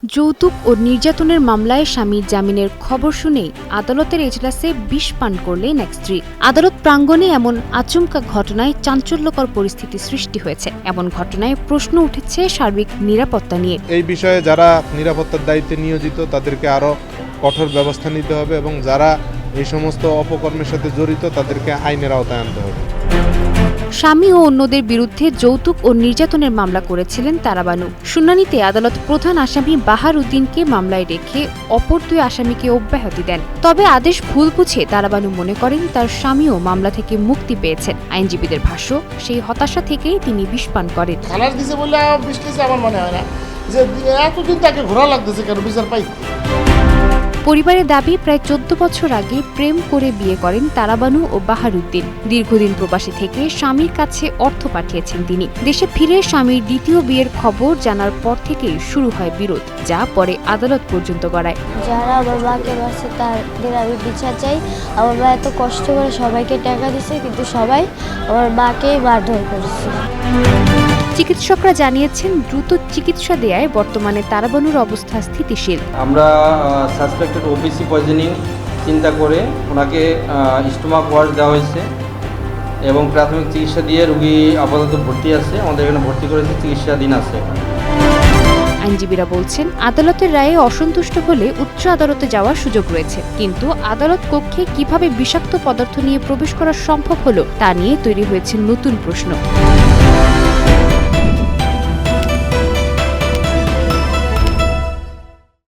যৌতুক ও নির্যাতনের মামলায় স্বামীর জামিনের খবর শুনেই আদালতের এজলাসে বিষ পান করলেন এক স্ত্রী। আদালত প্রাঙ্গণে এমন আচমকা ঘটনায় চাঞ্চল্যকর পরিস্থিতি সৃষ্টি হয়েছে। এমন ঘটনায় প্রশ্ন উঠেছে সার্বিক নিরাপত্তা নিয়ে। এই বিষয়ে যারা নিরাপত্তার দায়িত্বে নিয়োজিত তাদেরকে আরও কঠোর ব্যবস্থা নিতে হবে এবং যারা এই সমস্ত অপকর্মের সাথে জড়িত তাদেরকে আইনের আওতায় আনতে হবে। স্বামী ও অন্যদের বিরুদ্ধে যৌতুক ও নির্যাতনের মামলা করেছিলেন তারাবানু। শুনানিতে আদালত প্রধান আসামি বাহার উদ্দিনকে মামলায় রেখে অপর দুই আসামিকে অব্যাহতি দেন। তবে আদেশ ভুল বুঝে তারাবানু মনে করেন তার স্বামীও মামলা থেকে মুক্তি পেয়েছেন। আইনজীবীদের ভাষ্য, সেই হতাশা থেকেই তিনি বিষ পান করেন। খালাস দিছে বলে বিষ খেয়েছে আমার মনে হয় না, যে এতদিন তাকে ঘোরা লাগতেছে কেন বিচার পাই। পরিবারের দাবি, প্রায় 14 বছর আগে প্রেম করে বিয়ে করেন তারাবানু ও বাহার উদ্দিন। দীর্ঘদিন প্রবাসী থেকে স্বামীর কাছে অর্থ পাঠিয়েছেন তিনি। দেশে ফিরে স্বামীর দ্বিতীয় বিয়ের খবর জানার পর থেকেই শুরু হয় বিরোধ, যা পরে আদালত পর্যন্ত গড়ায়। যারা আমার মাকে মারছে তাদের আমি বিচার চাই। আমার মা এত কষ্ট করে সবাইকে টাকা দিছে, কিন্তু সবাই আমার মাকেই মারধর করছে। চিকিৎসকরা জানিয়েছেন, দ্রুত চিকিৎসা দেয়ায় বর্তমানে তারাবানুর অবস্থা স্থিতিশীল। আমরা সাসপেক্টেড ওপিসি পয়জনিং চিন্তা করে ওনাকে স্টোমাক ওয়াশ দেওয়া হয়েছে এবং প্রাথমিক চিকিৎসা দিয়ে রোগী আপাতত ভর্তি আছে। আমাদের এখানে ভর্তি করেছে, চিকিৎসাধীন আছে। আইনজীবীরা বলছেন, আদালতের রায়ে অসন্তুষ্ট হলে উচ্চ আদালতে যাওয়ার সুযোগ রয়েছে। কিন্তু আদালত কক্ষে কিভাবে বিষাক্ত পদার্থ নিয়ে প্রবেশ করা সম্ভব হলো তা নিয়ে তৈরি হয়েছে নতুন প্রশ্ন।